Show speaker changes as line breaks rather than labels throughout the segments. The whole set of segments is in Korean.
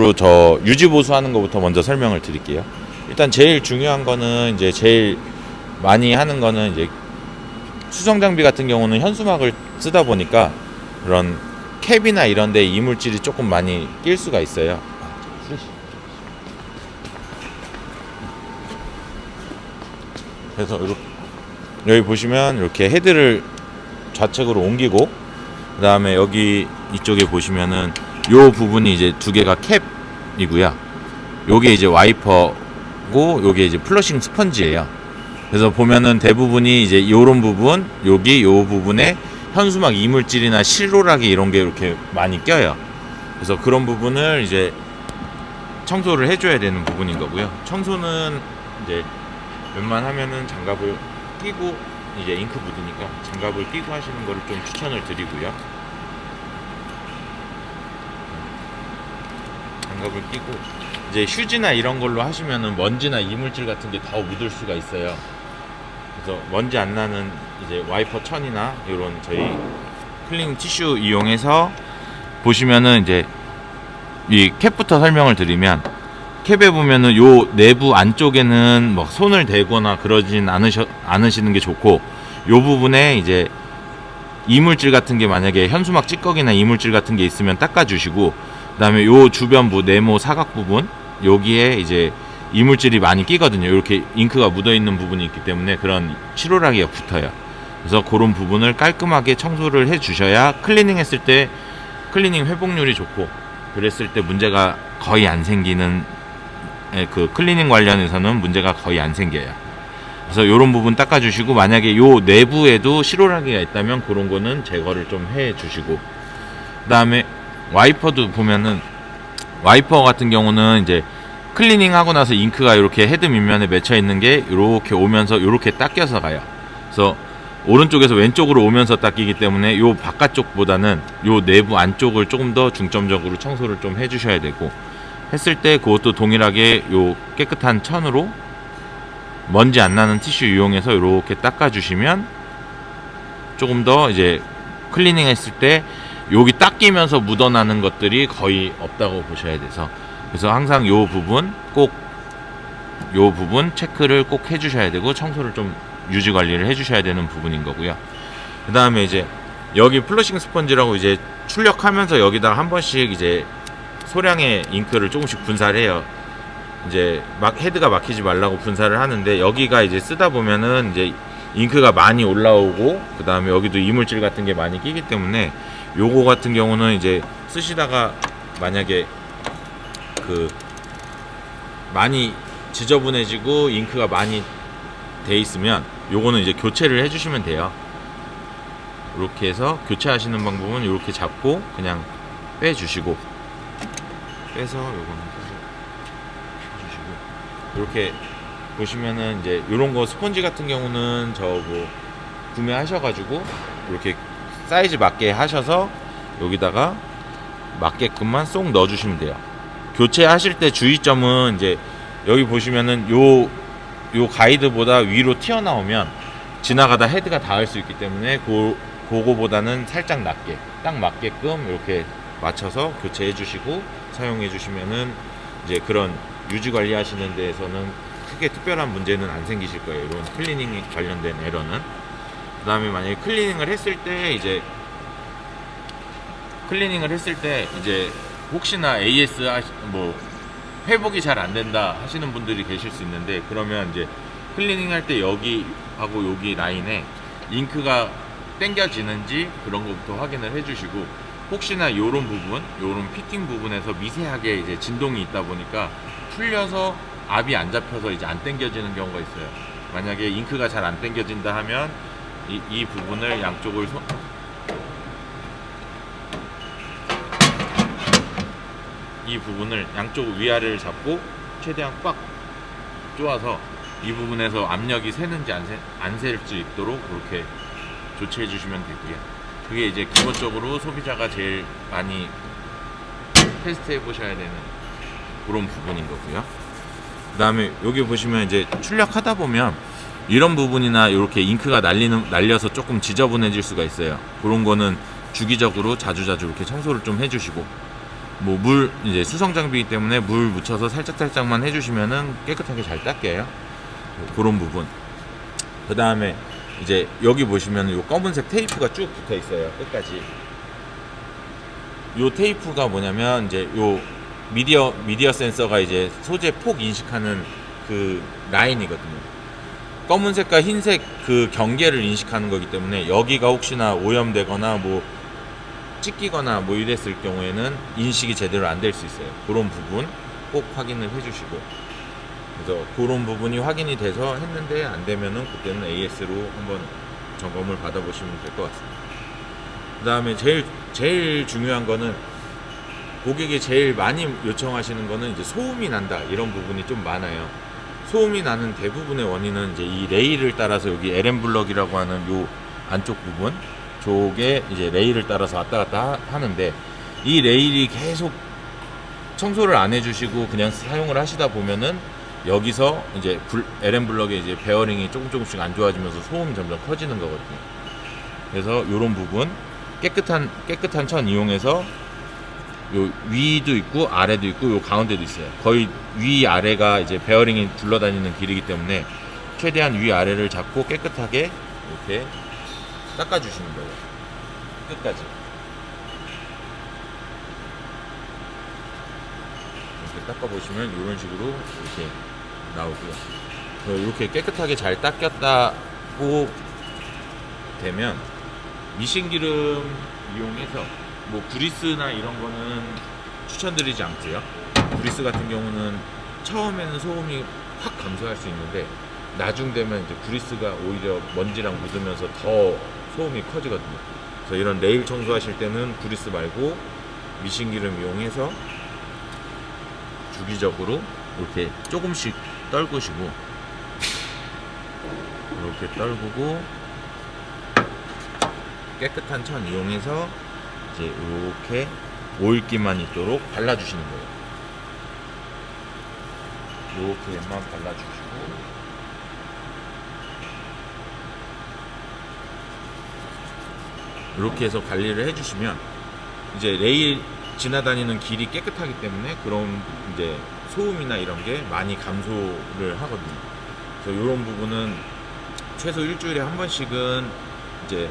기본적으로 저 유지 보수하는 것부터 먼저 설명을 드릴게요. 일단 제일 중요한 거는 이제 제일 많이 하는 거는 이제 수성 장비 같은 경우는 현수막을 쓰다 보니까 그런 캡이나 이런 데 이물질이 조금 많이 낄 수가 있어요. 그래서 여기 보시면 이렇게 헤드를 좌측으로 옮기고, 그 다음에 여기 이쪽에 보시면은 요 부분이 이제 두 개가 캡이고요. 요게 이제 와이퍼고 요게 이제 플러싱 스펀지예요. 그래서 보면은 대부분이 이제 요런 부분, 여기 요 부분에 현수막 이물질이나 실로라기 이런 게 이렇게 많이 껴요. 그래서 그런 부분을 이제 청소를 해줘야 되는 부분인 거고요. 청소는 이제 웬만하면은 장갑을 끼고, 이제 잉크 묻으니까 장갑을 끼고 하시는 거를 좀 추천을 드리고요. 장갑을 끼고 이제 휴지나 이런 걸로 하시면은 먼지나 이물질 같은 게 더 묻을 수가 있어요. 그래서 먼지 안 나는 이제 와이퍼 천이나 이런 저희 클리닝 티슈 이용해서 보시면은 이제 이 캡부터 설명을 드리면, 캡에 보면은 요 내부 안쪽에는 뭐 손을 대거나 그러진 않으시는 게 좋고, 요 부분에 이제 이물질 같은 게 만약에 현수막 찌꺼기나 이물질 같은 게 있으면 닦아주시고, 그 다음에 요 주변부 네모 사각 부분, 여기에 이제 이물질이 많이 끼거든요. 이렇게 잉크가 묻어있는 부분이 있기 때문에 그런 실오라기가 붙어요. 그래서 그런 부분을 깔끔하게 청소를 해 주셔야 클리닝 했을 때 클리닝 회복률이 좋고, 그랬을 때 문제가 거의 안 생기는, 그 클리닝 관련해서는 문제가 거의 안 생겨요. 그래서 요런 부분 닦아주시고, 만약에 요 내부에도 실오라기가 있다면 그런 거는 제거를 좀 해 주시고, 그 다음에 와이퍼도 보면은, 와이퍼 같은 경우는 이제 클리닝 하고 나서 잉크가 이렇게 헤드 밑면에 맺혀 있는 게 이렇게 오면서 이렇게 닦여서 가요. 그래서 오른쪽에서 왼쪽으로 오면서 닦이기 때문에 요 바깥쪽보다는 요 내부 안쪽을 조금 더 중점적으로 청소를 좀 해주셔야 되고, 했을 때 그것도 동일하게 요 깨끗한 천으로 먼지 안 나는 티슈 이용해서 이렇게 닦아주시면 조금 더 이제 클리닝 했을 때 여기 닦이면서 묻어나는 것들이 거의 없다고 보셔야 돼서, 그래서 항상 요 부분 체크를 꼭 해주셔야 되고, 청소를 좀 유지 관리를 해주셔야 되는 부분인 거고요. 그 다음에 이제 여기 플러싱 스펀지라고 이제 출력하면서 여기다가 한 번씩 이제 소량의 잉크를 조금씩 분사를 해요. 이제 막 헤드가 막히지 말라고 분사를 하는데, 여기가 이제 쓰다 보면은 이제 잉크가 많이 올라오고, 그 다음에 여기도 이물질 같은 게 많이 끼기 때문에 요거 같은 경우는 이제 쓰시다가 만약에 그 많이 지저분해지고 잉크가 많이 돼 있으면 요거는 이제 교체를 해주시면 돼요. 이렇게 해서 교체하시는 방법은 이렇게 잡고 그냥 빼주시고, 빼서 요거는 해주시고, 이렇게 보시면은 이제 요런 거 스펀지 같은 경우는 저 뭐 구매하셔가지고 이렇게 사이즈 맞게 하셔서 여기다가 맞게끔만 쏙 넣어주시면 돼요. 교체하실 때 주의점은 이제 여기 보시면은 요 가이드보다 위로 튀어나오면 지나가다 헤드가 닿을 수 있기 때문에 그거보다는 살짝 낮게 딱 맞게끔 이렇게 맞춰서 교체해 주시고 사용해 주시면은 이제 그런 유지 관리하시는 데에서는 크게 특별한 문제는 안 생기실 거예요. 이런 클리닝 관련된 에러는. 그 다음에 만약에 클리닝을 했을 때 이제 혹시나 AS 뭐 회복이 잘 안 된다 하시는 분들이 계실 수 있는데, 그러면 이제 클리닝 할 때 여기하고 여기 라인에 잉크가 당겨지는지 그런 것부터 확인을 해주시고, 혹시나 요런 부분, 요런 피팅 부분에서 미세하게 이제 진동이 있다 보니까 풀려서 압이 안 잡혀서 이제 안 당겨지는 경우가 있어요. 만약에 잉크가 잘 안 당겨진다 하면 이 부분을 양쪽을 이 부분을 양쪽 위아래를 잡고 최대한 꽉 쪼아서 이 부분에서 압력이 새는지 안 셀 수 있도록 그렇게 조치해 주시면 되고요. 그게 이제 기본적으로 소비자가 제일 많이 테스트 해 보셔야 되는 그런 부분인 거고요. 그 다음에 여기 보시면 이제 출력하다 보면 이런 부분이나 이렇게 잉크가 날려서 조금 지저분해질 수가 있어요. 그런 거는 주기적으로 자주자주 이렇게 청소를 좀 해주시고, 뭐 물 이제 수성 장비이기 때문에 물 묻혀서 살짝살짝만 해주시면은 깨끗하게 잘 닦여요. 그런 부분. 그 다음에 이제 여기 보시면 요 검은색 테이프가 쭉 붙어 있어요. 끝까지. 요 테이프가 뭐냐면 이제 요 미디어 센서가 이제 소재 폭 인식하는 그 라인이거든요. 검은색과 흰색 그 경계를 인식하는 거기 때문에 여기가 혹시나 오염되거나 뭐 찢기거나 뭐 이랬을 경우에는 인식이 제대로 안 될 수 있어요. 그런 부분 꼭 확인을 해주시고, 그래서 그런 부분이 확인이 돼서 했는데 안 되면은 그때는 AS로 한번 점검을 받아보시면 될 것 같습니다. 그 다음에 제일 중요한 거는 고객이 제일 많이 요청하시는 거는 이제 소음이 난다, 이런 부분이 좀 많아요. 소음이 나는 대부분의 원인은 이제 이 레일을 따라서 여기 LM 블럭이라고 하는 요 안쪽 부분 쪽에 이제 레일을 따라서 왔다 갔다 하는데, 이 레일이 계속 청소를 안 해주시고 그냥 사용을 하시다 보면은 여기서 이제 LM 블럭의 이제 베어링이 조금씩 안 좋아지면서 소음이 점점 커지는 거거든요. 그래서 이런 부분 깨끗한 천 이용해서 요 위도 있고 아래도 있고 요 가운데도 있어요. 거의 위 아래가 이제 베어링이 둘러다니는 길이기 때문에 최대한 위 아래를 잡고 깨끗하게 이렇게 닦아주시는 거예요. 끝까지. 이렇게 닦아보시면 이런 식으로 이렇게 나오고요. 이렇게 깨끗하게 잘 닦였다고 되면 미싱기름 이용해서 뭐 그리스나 이런 거는 추천드리지 않고요. 그리스 같은 경우는 처음에는 소음이 확 감소할 수 있는데 나중 되면 이제 그리스가 오히려 먼지랑 묻으면서 더 소음이 커지거든요. 그래서 이런 레일 청소하실 때는 그리스 말고 미싱기름 이용해서 주기적으로 이렇게 조금씩 떨구시고, 이렇게 떨구고 깨끗한 천 이용해서 이제 이렇게 오일기만 있도록 발라주시는 거예요. 이렇게만 발라주시고, 이렇게 해서 관리를 해주시면 이제 레일 지나다니는 길이 깨끗하기 때문에 그런 이제 소음이나 이런 게 많이 감소를 하거든요. 그래서 이런 부분은 최소 일주일에 한 번씩은 이제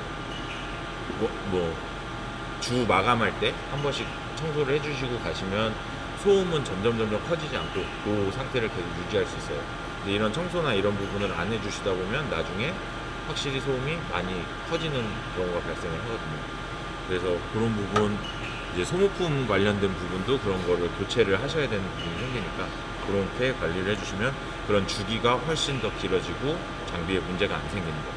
주 마감할 때 한 번씩 청소를 해주시고 가시면 소음은 점점 커지지 않고 그 상태를 계속 유지할 수 있어요. 근데 이런 청소나 이런 부분을 안 해주시다 보면 나중에 확실히 소음이 많이 커지는 경우가 발생을 하거든요. 그래서 그런 부분, 이제 소모품 관련된 부분도 그런 거를 교체를 하셔야 되는 부분이 생기니까 그렇게 관리를 해주시면 그런 주기가 훨씬 더 길어지고 장비에 문제가 안 생기는 거예요.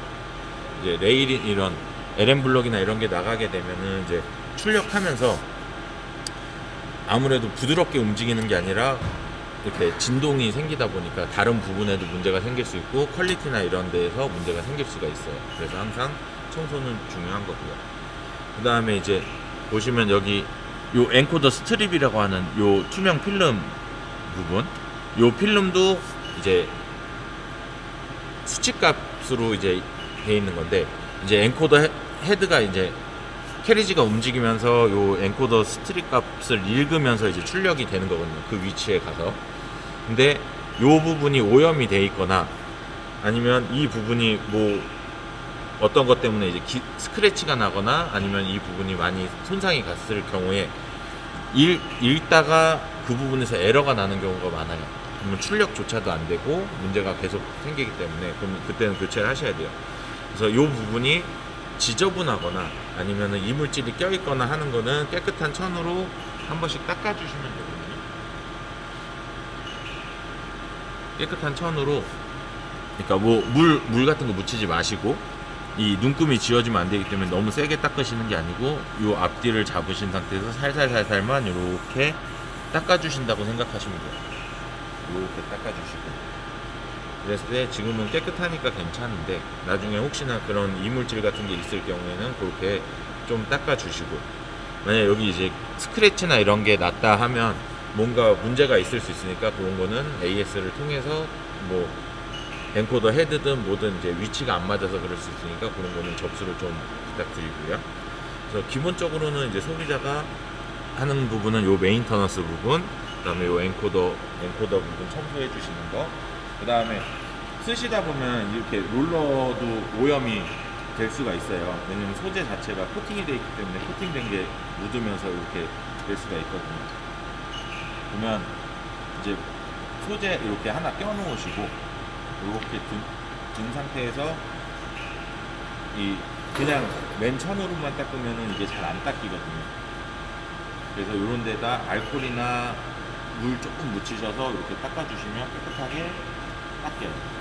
이제 레일이 이런 LM 블럭이나 이런 게 나가게 되면은 이제 출력하면서 아무래도 부드럽게 움직이는 게 아니라 이렇게 진동이 생기다 보니까 다른 부분에도 문제가 생길 수 있고 퀄리티나 이런 데에서 문제가 생길 수가 있어요. 그래서 항상 청소는 중요한 거고요. 그 다음에 이제 보시면 여기 요 엔코더 스트립이라고 하는 요 투명 필름 부분, 요 필름도 이제 수치값으로 이제 돼 있는 건데, 이제 엔코더 헤드가 이제 캐리지가 움직이면서 요 엔코더 스트립 값을 읽으면서 이제 출력이 되는 거거든요. 그 위치에 가서. 근데 요 부분이 오염이 돼 있거나 아니면 이 부분이 뭐 어떤 것 때문에 이제 스크래치가 나거나 아니면 이 부분이 많이 손상이 갔을 경우에 읽다가 그 부분에서 에러가 나는 경우가 많아요. 그러면 출력조차도 안 되고 문제가 계속 생기기 때문에 그럼 그때는 교체를 하셔야 돼요. 그래서 이 부분이 지저분하거나 아니면 이물질이 껴있거나 하는 거는 깨끗한 천으로 한 번씩 닦아주시면 되거든요. 깨끗한 천으로, 그러니까 뭐 물 같은 거 묻히지 마시고, 이 눈금이 지워지면 안 되기 때문에 너무 세게 닦으시는 게 아니고 요 앞뒤를 잡으신 상태에서 살살만 이렇게 닦아주신다고 생각하시면 돼요. 이렇게 닦아주시고, 그랬을 때 지금은 깨끗하니까 괜찮은데 나중에 혹시나 그런 이물질 같은 게 있을 경우에는 그렇게 좀 닦아주시고, 만약 여기 이제 스크래치나 이런 게 났다 하면 뭔가 문제가 있을 수 있으니까 그런 거는 AS를 통해서 뭐 엔코더 헤드든 뭐든 이제 위치가 안 맞아서 그럴 수 있으니까 그런 거는 접수를 좀 부탁드리고요. 그래서 기본적으로는 이제 소비자가 하는 부분은 요 메인터넌스 부분, 그다음에 요 엔코더 부분 청소해 주시는 거. 그다음에 쓰시다 보면 이렇게 롤러도 오염이 될 수가 있어요. 왜냐면 소재 자체가 코팅이 되어 있기 때문에 코팅된 게 묻으면서 이렇게 될 수가 있거든요. 보면 이제 소재 이렇게 하나 껴 놓으시고 이렇게 든 상태에서 이 그냥 맨 천으로만 닦으면은 이게 잘 안 닦이거든요. 그래서 이런 데다 알코올이나 물 조금 묻히셔서 이렇게 닦아주시면 깨끗하게 닦여요.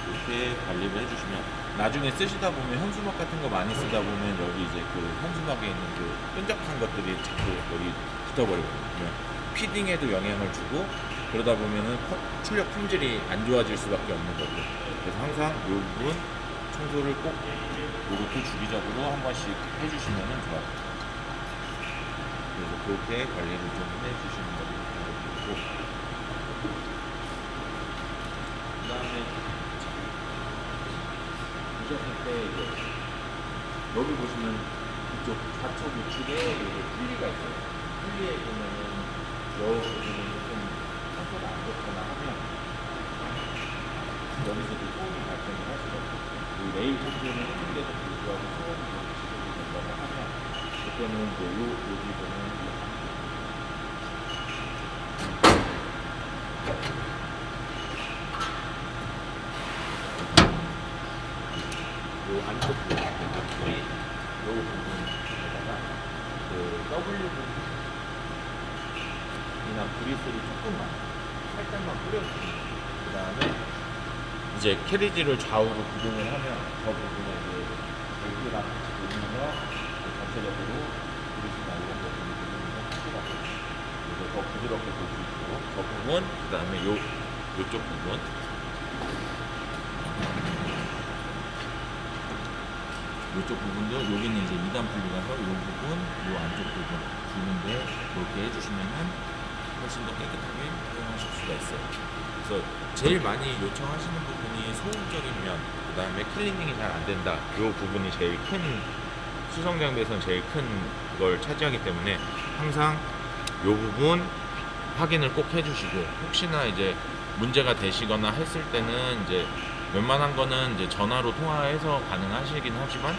이렇게 관리를 해주시면 나중에 쓰시다 보면 현수막 같은 거 많이 쓰다 보면 여기 이제 그 현수막에 있는 그 끈적한 것들이 자꾸 여기 붙어버리거든요. 피딩에도 영향을 주고 그러다 보면은 출력 품질이 안 좋아질 수밖에 없는 거고. 그래서 항상 이 부분 청소를 꼭 이렇게 주기적으로 한 번씩 해주시면 좋아요. 그래서 그렇게 관리를 좀 해주시는 거고. 그 다음에 보셨을 때 이제 여기 보시면 이쪽 좌측 우측에 이렇게 풀리가 있어요. 풀리에 보면은 여기 부분이 좀 상태가 안 좋거나 하면 여기서도 소음이 발생을 할 수가 있어요. 이 레일 부분을 했는데도 불구하고 소음이 너무 지속이 된다고 하면 그때는 이제 여기 보면 요 안쪽 부분, 요 부분에다가 그 W 부분이나 그리스를 조금만 살짝만 뿌려주세요. 그 다음에 이제 캐리지를 좌우로 구동을 하면 저 부분에 이제 여기랑 같이 돌면서 전체적으로 그리스나 이런 부분이 돌면서 하시라고 그래서 더 부드럽게 볼 수 있고 저 부분, 그 다음에 요쪽 부분 이쪽 부분도 여기는 이제 2단 분리가서 이 부분, 이 안쪽 부분 주는데 그렇게 해주시면은 훨씬 더 깨끗하게 사용하실 수가 있어요. 그래서 제일 많이 요청하시는 부분이 소음적인 면, 그 다음에 클리닝이 잘 안 된다. 이 부분이 제일 큰 수성 장비에서는 제일 큰 걸 차지하기 때문에 항상 이 부분 확인을 꼭 해주시고 혹시나 이제 문제가 되시거나 했을 때는 이제 웬만한 거는 이제 전화로 통화해서 가능하시긴 하지만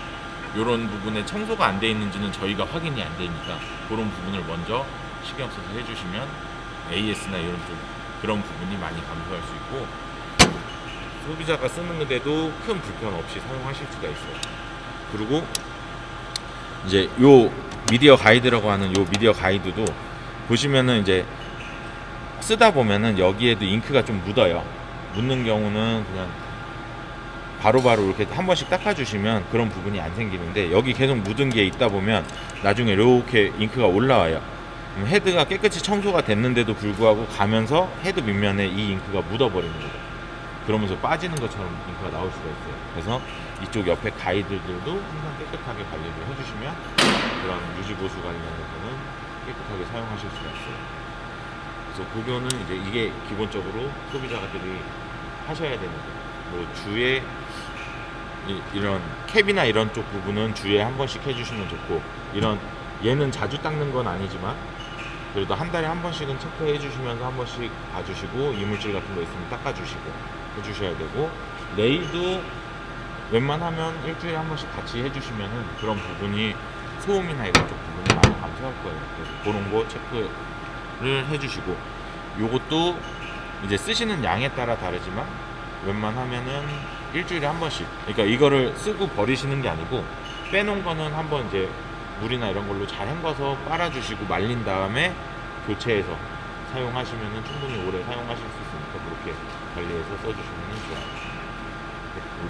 이런 부분에 청소가 안 돼 있는지는 저희가 확인이 안 되니까 그런 부분을 먼저 신경 써서 해주시면 AS나 이런 쪽 그런 부분이 많이 감소할 수 있고 소비자가 쓰는 데도 큰 불편 없이 사용하실 수가 있어요. 그리고 이제 요 미디어 가이드라고 하는 요 미디어 가이드도 보시면은 이제 쓰다 보면은 여기에도 잉크가 좀 묻어요. 묻는 경우는 그냥 바로바로 이렇게 한 번씩 닦아주시면 그런 부분이 안 생기는데 여기 계속 묻은 게 있다 보면 나중에 이렇게 잉크가 올라와요. 헤드가 깨끗이 청소가 됐는데도 불구하고 가면서 헤드 밑면에 이 잉크가 묻어버리는 거예요. 그러면서 빠지는 것처럼 잉크가 나올 수가 있어요. 그래서 이쪽 옆에 가이드들도 항상 깨끗하게 관리를 해주시면 그런 유지보수 관련해서는 깨끗하게 사용하실 수가 있어요. 그래서 그거는 이제 이게 기본적으로 소비자들이 하셔야 되는 거예요. 뭐 주에 이런 캡이나 이런 쪽 부분은 주에 한 번씩 해주시면 좋고 이런 얘는 자주 닦는 건 아니지만 그래도 한 달에 한 번씩은 체크해 주시면서 한 번씩 봐주시고 이물질 같은 거 있으면 닦아주시고 해주셔야 되고 레일도 웬만하면 일주일에 한 번씩 같이 해주시면은 그런 부분이 소음이나 이런 쪽 부분이 많이 감소할 거예요. 그래서 그런 거 체크를 해주시고 요것도 이제 쓰시는 양에 따라 다르지만 웬만하면은 일주일에 한 번씩 그러니까 이거를 쓰고 버리시는 게 아니고 빼놓은 거는 한번 이제 물이나 이런 걸로 잘 헹궈서 빨아주시고 말린 다음에 교체해서 사용하시면은 충분히 오래 사용하실 수 있으니까 그렇게 관리해서 써주시면 좋아요.